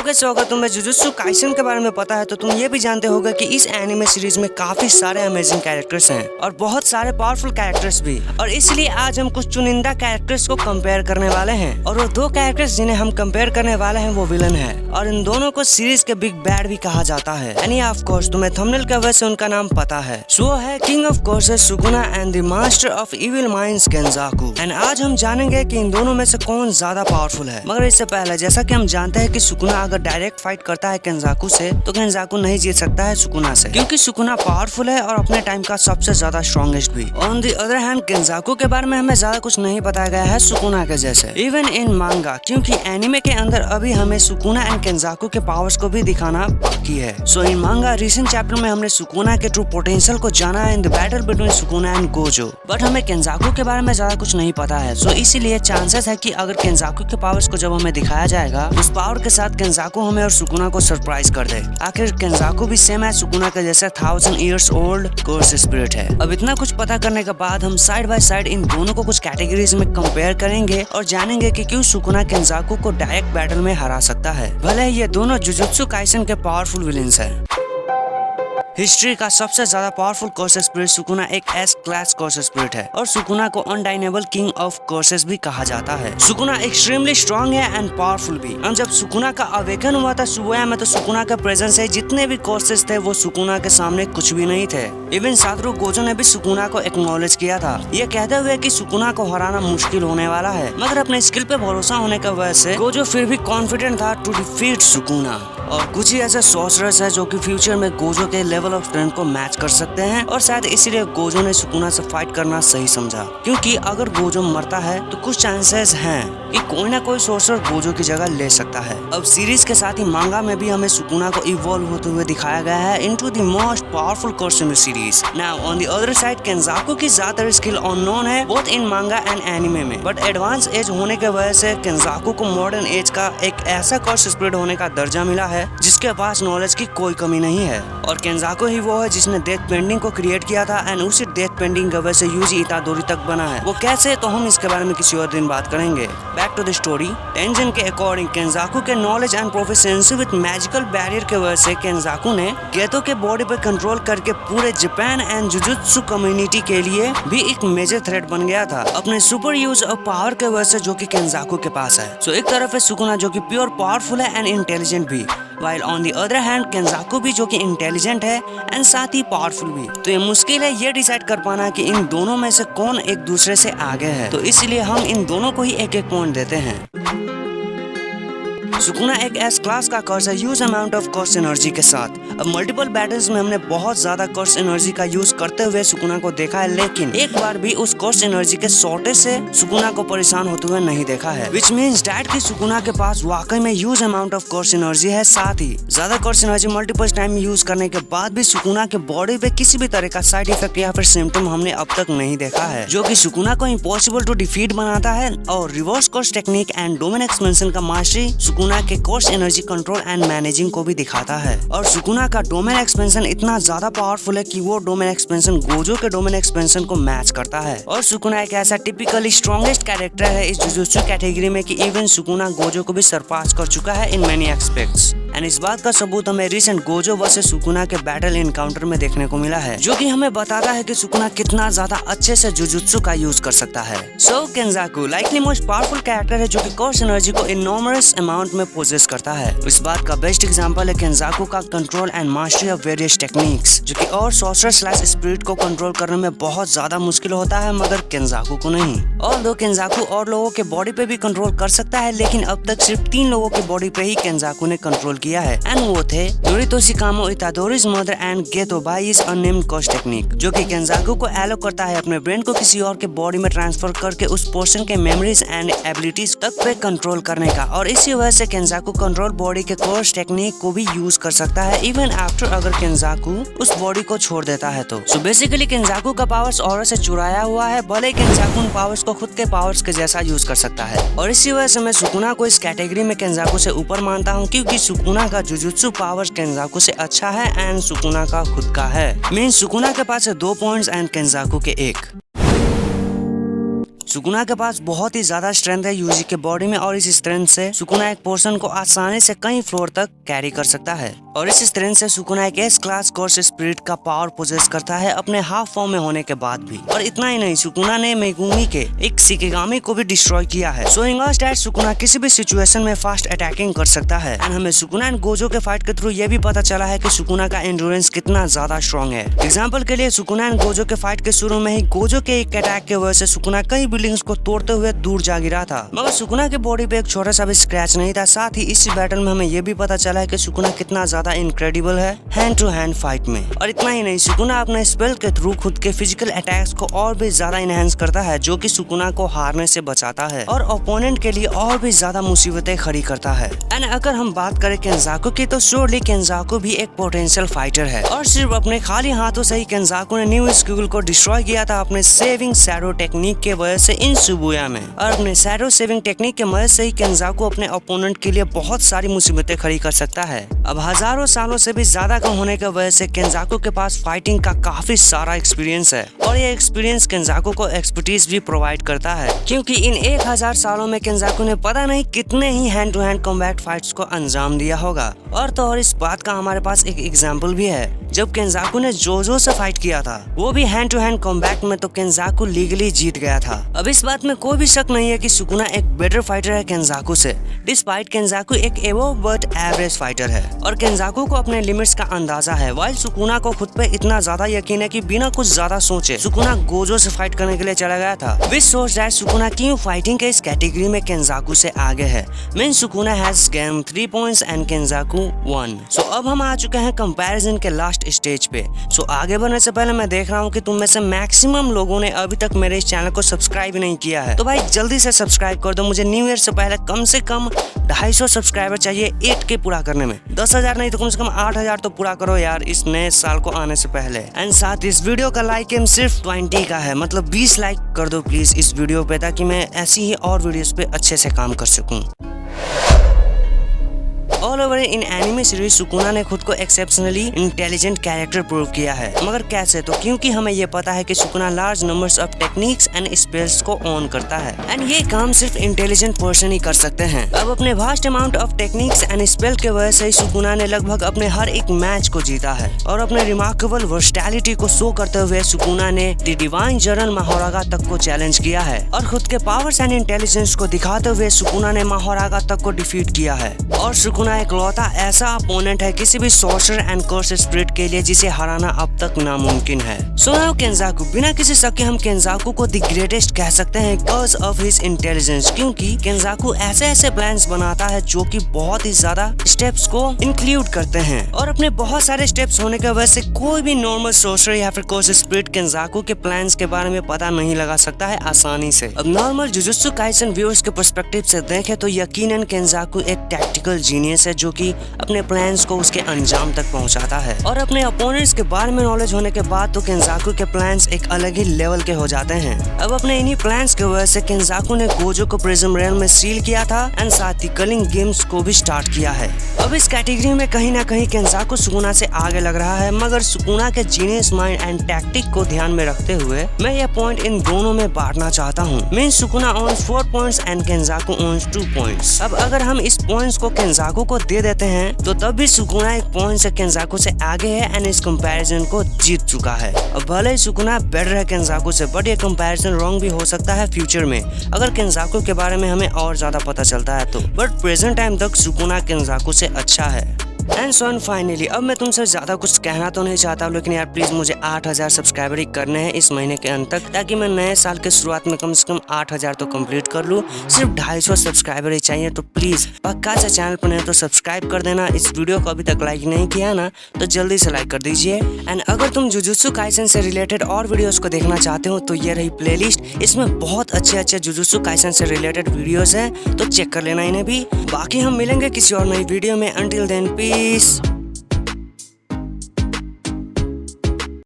Okay, सो अगर तुम्हें jujutsu Kaisen के बारे में पता है तो तुम ये भी जानते होगे कि इस एनिमे सीरीज में काफी सारे अमेजिंग कैरेक्टर्स हैं और बहुत सारे पावरफुल कैरेक्टर्स भी। और इसलिए आज हम कुछ चुनिंदा कैरेक्टर्स को कंपेयर करने वाले हैं और वो दो कैरेक्टर्स जिन्हें हम कंपेयर करने वाले हैं वो विलन है और इन दोनों को सीरीज के बिग बैड भी कहा जाता है। एंड ऑफ कोर्स तुम्हें थंबनेल की वजह से उनका नाम पता है। सो वो है king of curses Sukuna and the master of evil minds Kenjaku. And आज हम जानेंगे कि इन दोनों में से कौन ज्यादा पावरफुल है। मगर इससे पहले जैसा कि हम जानते हैं कि सुकुना अगर डायरेक्ट फाइट करता है केंजाकू से तो केंजाकू नहीं जीत सकता है सुकुना से, क्योंकि सुकुना पावरफुल है और अपने टाइम का सबसे ज्यादा स्ट्रॉन्गेस्ट भी। ऑन द अदर हैंड केंजाकू के बारे में हमें ज्यादा कुछ नहीं बताया गया है सुकुना के जैसे, इवन इन मांगा, क्योंकि एनिमे के अंदर अभी हमें सुकुना एंड केंजाकू के पावर्स को भी दिखाना बाकी है। सो इन मांगा रिसेंट चैप्टर में हमने सुकुना के ट्रू पोटेंशियल को जाना है in the battle between Sukuna and Gojo, but हमें केंजाकू के बारे में ज्यादा कुछ नहीं पता है। सो इसीलिए चांसेस है कि अगर केंजाकू के पावर्स को जब हमें दिखाया जाएगा उस पावर के साथ केंजाकू हमें और सुकुना को सरप्राइज कर दे। आखिर केंजाकू भी सेम है सुकुना के जैसे 1000 इयर्स ओल्ड कोर्स स्पिरिट है। अब इतना कुछ पता करने के बाद हम साइड बाय साइड इन दोनों को कुछ कैटेगरीज में कंपेयर करेंगे और जानेंगे कि क्यों सुकुना केंजाकू को डायरेक्ट बैटल में हरा सकता है, भले ये दोनों जुजुत्सु काइसन के पावरफुल विलेंस हैं। हिस्ट्री का सबसे ज्यादा पावरफुल कोर्स स्पिरिट सुकुना एक एस क्लास कोर्स स्पिरिट है और सुकुना को अनडाइनेबल किंग ऑफ कोर्सेस भी कहा जाता है। सुकुना एक्सट्रीमली स्ट्रॉन्ग है एंड पावरफुल भी। और जब सुकुना का अवेकन हुआ था सुबह में तो सुकुना का प्रेजेंस है जितने भी कोर्सेस थे वो सुकुना के सामने कुछ भी नहीं थे। इवन सातोरु गोजो ने भी सुकुना को एक्नॉलेज किया था, ये कहते हुए कि सुकुना को हराना मुश्किल होने वाला है, मगर अपने स्किल पे भरोसा होने की वजह से गोजो फिर भी कॉन्फिडेंट था टू डिफीट सुकुना। और कुछ ही ऐसे सॉर्सरर्स है जो कि फ्यूचर में गोजो के लेवल ऑफ स्ट्रेंथ को मैच कर सकते हैं और शायद इसीलिए गोजो ने सुकुना से फाइट करना सही समझा, क्योंकि अगर गोजो मरता है तो कुछ चांसेस हैं कि कोई ना कोई सॉर्सरर गोजो की जगह ले सकता है। अब सीरीज के साथ ही मांगा में भी हमें सुकुना को इवॉल्व होते हुए दिखाया गया है into the most powerful curse in the series. Now on the other side Kenjaku की ज्यादातर स्किल अननोन है both in manga and anime में, बट एडवांस एज होने की वजह से केंजाकू को मॉडर्न एज का एक ऐसा कोर्स स्पिरिट होने का दर्जा मिला है जिसके पास नॉलेज की कोई कमी नहीं है। और केंजाकू ही वो है जिसने डेथ पेंडिंग को क्रिएट किया था एंड उसी डेथ पेंडिंग की वजह से यूजी इतादोरी तक बना है। वो कैसे, तो हम इसके बारे में किसी और दिन बात करेंगे। Back to the story. Tengen के अकॉर्डिंग केंजाकू के knowledge and proficiency with magical barrier की वजह से केंजाकू ने गेतो के बॉडी पर कंट्रोल करके पूरे जापान एंड जुजुत्सु कम्युनिटी के लिए भी एक मेजर थ्रेट बन गया था अपने सुपर यूज ऑफ पावर के वजह से जो कि केंजाकू के पास है। सो एक तरफ है सुकुना जो कि प्योर पावरफुल है एंड इंटेलिजेंट भी, while on the other hand केंजाकू भी जो कि इंटेलिजेंट है एंड साथ ही पावरफुल भी। तो ये मुश्किल है ये डिसाइड कर पाना कि इन दोनों में से कौन एक दूसरे से आगे है, तो इसलिए हम इन दोनों को ही एक एक पॉइंट देते हैं। सुकुना एक एस क्लास का कोर्स है huge amount of course energy के साथ। अब मल्टीपल बैटल्स में हमने बहुत ज्यादा कोर्स एनर्जी का यूज करते हुए सुकुना को देखा है, लेकिन एक बार भी उस कोर्स एनर्जी के शॉर्टेज से सुकुना को परेशान होते हुए नहीं देखा है, विच मीन्स डैट की सुकुना के पास वाकई में huge amount of course energy है। साथ ही ज्यादा course energy multiple time use करने के बाद भी सुकुना के बॉडी पे किसी भी तरह का साइड इफेक्ट या फिर सिम्टम हमने अब तक नहीं देखा है, जो कि सुकुना को इम्पॉसिबल टू डिफीट बनाता है। और reverse course technique and domain expansion का मास्टरी सुकुना के course energy control and managing को भी दिखाता है। और सुकुना का डोमेन एक्सपेंशन इतना ज्यादा पावरफुल है कि वो डोमेन एक्सपेंशन गोजो के डोमेन एक्सपेंशन को मैच करता है। और सुकुना एक ऐसा टिपिकली स्ट्रॉन्गेस्ट कैरेक्टर है इस जुजुत्सु कैटेगरी में कि इवन सुकुना गोजो को भी सरपास कर चुका है इन मेनी एस्पेक्ट्स। एंड इस बात का सबूत हमें रिसेंट गोजो वर्सेस सुकुना के बैटल इनकाउंटर में देखने को मिला है, जो कि हमें बताता है कि सुकुना कितना ज्यादा अच्छे से जुजुत्सु का यूज कर सकता है। सो केंजाकू लाइकली मोस्ट पावरफुल कैरेक्टर है जो कि कोर्स एनर्जी को इनॉर्मस अमाउंट में पोजेस करता है। इस बात का बेस्ट एग्जांपल है केंजाकू का control and mastery of various techniques, जो कि और सॉर्सरर स्लैश स्पिरिट को कंट्रोल करने में बहुत ज्यादा मुश्किल होता है, मगर केंजाकू को नहीं। ऑल्दो केंजाकू और लोगों के बॉडी पे भी कंट्रोल कर सकता है, लेकिन अब तक सिर्फ 3 लोगों के बॉडी पे ही केंजाकू ने कंट्रोल किया है एंड वो थे Yoritoshi Kamo Itadori's mother and Geto body's unnamed curse technique, जो कि केंजाकू को एलो करता है अपने ब्रेन को किसी और के बॉडी में ट्रांसफर करके उस पर्सन के मेमोरीज एंड एबिलिटीज तक पे कंट्रोल करने का। और इसी वजह से केंजाकू कंट्रोल बॉडी के कोर्स टेक्निक को भी यूज कर सकता है इवन आफ्टर अगर केंजाकू उस बॉडी को छोड़ देता है तो। सो बेसिकली केंजाकू का पावर्स और से चुराया हुआ है, भले केंजाकू उन पावर्स को खुद के पावर्स के जैसा यूज कर सकता है। और इसी वजह से मैं सुकुना को इस कैटेगरी में केंजाकू से ऊपर मानता हूँ, क्योंकि सुकुना का जुजुत्सु पावर्स केंजाकू से अच्छा है एंड सुकुना का खुद का है। मींस सुकुना के पास 2 पॉइंट्स एंड केंजाकू के 1। सुकुना के पास बहुत ही ज्यादा स्ट्रेंथ है यूजी के बॉडी में और इस स्ट्रेंथ से सुकुना एक पर्सन को आसानी से कई फ्लोर तक कैरी कर सकता है। और इस स्ट्रेंथ से सुकुना एक एस क्लास कोर्स स्पिरिट का पावर पोजेस करता है अपने हाफ फॉर्म में होने के बाद भी। और इतना ही नहीं, सुकुना ने मेगुमी के एक शिकिगामी को भी डिस्ट्रॉय किया है, शोइंग अस दैट सुकुना किसी भी सिचुएशन में फास्ट अटैकिंग कर सकता है। एंड हमें सुकुना एंड गोजो के फाइट के थ्रू ये भी पता चला है कि सुकुना का एंड्योरेंस कितना ज्यादा स्ट्रॉन्ग है। एग्जाम्पल के लिए सुकुना एंड गोजो के फाइट के शुरू में ही गोजो के एक अटैक की वजह से सुकुना कई बिल्डिंग्स को तोड़ते हुए दूर जा गिरा था, मगर सुकुना के बॉडी पे एक छोटा सा भी स्क्रैच नहीं था। साथ ही इस बैटल में हमें ये भी पता चला है कि सुकुना कितना ज्यादा इनक्रेडिबल है हैंड टू हैंड फाइट में। और इतना ही नहीं, सुकुना अपने स्पेल के थ्रू खुद के फिजिकल अटैक्स को और भी ज्यादा इनहेंस करता है, जो कि सुकुना को हारने से बचाता है और ओपोनेंट के लिए और भी ज्यादा मुसीबतें खड़ी करता है। एंड अगर हम बात करें केंजाकू की, तो श्योरली केंजाकू भी एक पोटेंशियल फाइटर है और सिर्फ अपने खाली हाथों से ही केंजाकू ने न्यू स्कूल को डिस्ट्रॉय किया था अपने सेविंग शैडो टेक्निक के वजह से इन शिबुया में। और अपने शैडो सेविंग टेक्निक के मदद से ही केंजाकू अपने ओपोनेंट के लिए बहुत सारी मुसीबतें खड़ी कर सकता है। अब हजारों सालों से भी ज्यादा कम होने की वजह से केंजाकू के पास फाइटिंग का काफी सारा एक्सपीरियंस है और ये एक्सपीरियंस केंजाकू को एक्सपर्टीज भी प्रोवाइड करता है, क्योंकि इन 1000 सालों में केंजाकू ने पता नहीं कितने ही hand to hand combat fights को अंजाम दिया होगा। और तो और इस बात का हमारे पास एक एग्जाम्पल भी है, जब केंजाकू ने जोजो से फाइट किया था, वो भी हैंड टू हैंड कॉम्बैट में, तो केंजाकू लीगली जीत गया था। अब इस बात में कोई भी शक नहीं है कि सुकुना एक बेटर फाइटर है केंजाकू से, डिस्पाइट केंजाकू एक एवो बट एवरेज फाइटर है और केंजाकू को अपने लिमिट्स का अंदाजा है, वाइल सुकुना को खुद पे इतना ज्यादा यकीन है कि बिना कुछ ज्यादा सोचे सुकुना गोजो से फाइट करने के लिए चला गया था। विच शोज दैट सुकुना क्यों फाइटिंग के इस कैटेगरी में केंजाकू से आगे है। Mean Sukuna has gain 3 points and Kenjaku 1। So अब हम आ चुके हैं कंपैरिजन के लास्ट स्टेज पे। सो आगे बढ़ने से पहले मैं देख रहा हूँ कि तुम में से मैक्सिमम लोगों ने अभी तक मेरे इस चैनल को सब्सक्राइब नहीं किया है, तो भाई जल्दी से सब्सक्राइब कर दो। मुझे न्यू ईयर से पहले कम से कम 250 सब्सक्राइबर चाहिए 8K पूरा करने में। 10,000 नहीं तो कम से कम 8,000 तो पूरा करो यार इस नए साल को आने से पहले। एंड साथ इस वीडियो का लाइक एम सिर्फ 20 का है, मतलब 20 लाइक कर दो प्लीज इस वीडियो पे, ताकि मैं ऐसी ही और वीडियोस पे अच्छे से काम कर सकूं। All over in anime series Sukuna ने खुद को एक्सेप्शनली इंटेलिजेंट कैरेक्टर प्रूव किया है, मगर कैसे? तो क्योंकि हमें ये पता है कि Sukuna large numbers of techniques and spells को ऑन करता है एंड ये काम सिर्फ इंटेलिजेंट पर्सन ही कर सकते हैं। अब अपने vast amount of techniques and spell के वजह से सुकुना ने लगभग अपने हर एक मैच को जीता है और अपने रिमार्केबल वर्सटैलिटी को शो करते हुए सुकुना ने द डिवाइन जनरल माहोरागा तक को चैलेंज किया है और खुद के पावर्स एंड इंटेलिजेंस को दिखाते हुए सुकुना ने माहोरागा तक को डिफीट किया है। और सुकुना एक लौता ऐसा अपोनेंट है किसी भी सॉर्सर एंड कर्स स्पिरिट के लिए जिसे हराना अब तक नामुमकिन है। सो नाउ केंजाकू, बिना किसी शक के हम केंजाकू को द ग्रेटेस्ट कह सकते हैं बिकॉज ऑफ हिज इंटेलिजेंस, क्योंकि केंजाकू ऐसे ऐसे प्लान्स बनाता है जो कि बहुत ही ज्यादा स्टेप्स को इंक्लूड करते हैं और अपने बहुत सारे स्टेप्स होने की वजह से कोई भी नॉर्मल सॉर्सर या फिर कर्स स्पिरिट केंजाकू के प्लान्स के बारे में पता नहीं लगा सकता है आसानी से। अब नॉर्मल जुजुत्सु काइसेन व्यूअर्स के पर्सपेक्टिव से देखें तो यकीनन केंजाकू एक टैक्टिकल जीनियस है जो कि अपने प्लान्स को उसके अंजाम तक पहुंचाता है और अपने अपोनेंट्स के बारे में नॉलेज होने के बाद तो केंजाकू के प्लान्स एक अलग ही लेवल के हो जाते हैं। अब अपने इन्हीं प्लान्स की वजह से केंजाकू ने गोजो को प्रिज्म रेल में सील किया था एंड साथ ही कलिंग गेम्स को भी स्टार्ट किया है। अब इस कैटेगरी में कहीं ना कहीं केंजाकू सुकुना से आगे लग रहा है, मगर सुकुना के जीनियस माइंड एंड टैक्टिक को ध्यान में रखते हुए मैं यह पॉइंट इन दोनों में बांटना चाहता हूँ। Mean Sukuna owns 4 points and Kenjaku owns 2 points. अब अगर हम इस पॉइंट्स को केंजाकू को दे देते हैं तो तब भी सुकुना एक पॉइंट से केंजाकू से आगे है एंड इस कंपैरिजन को जीत चुका है। अब भले ही सुकुना बेटर है केंजाकू से, बट ये कंपैरिजन रॉन्ग भी हो सकता है फ्यूचर में अगर केंजाकू के बारे में हमें और ज्यादा पता चलता है तो, बट प्रेजेंट टाइम तक सुकुना केंजाकू से अच्छा है। एंड सो फाइनली, अब मैं तुमसे ज्यादा कुछ कहना तो नहीं चाहता, लेकिन यार प्लीज मुझे 8000 सब्सक्राइबर ही करने हैं इस महीने के अंत तक, ताकि मैं नए साल के शुरुआत में कम से कम 8000 तो कंप्लीट कर लूँ। सिर्फ 250 सब्सक्राइबर ही चाहिए, तो प्लीज पक्का से चैनल पर नहीं तो सब्सक्राइब कर देना। इस वीडियो को अभी तक लाइक नहीं किया ना तो जल्दी से लाइक कर दीजिए। एंड अगर तुम जुजुत्सु काइसेन से रिलेटेड और वीडियोस को देखना चाहते हो तो ये रही प्लेलिस्ट, इसमें बहुत अच्छे जुजुत्सु काइसेन से रिलेटेड वीडियोस हैं, तो चेक कर लेना इन्हें भी। बाकी हम मिलेंगे किसी और नई वीडियो में। Until then piece.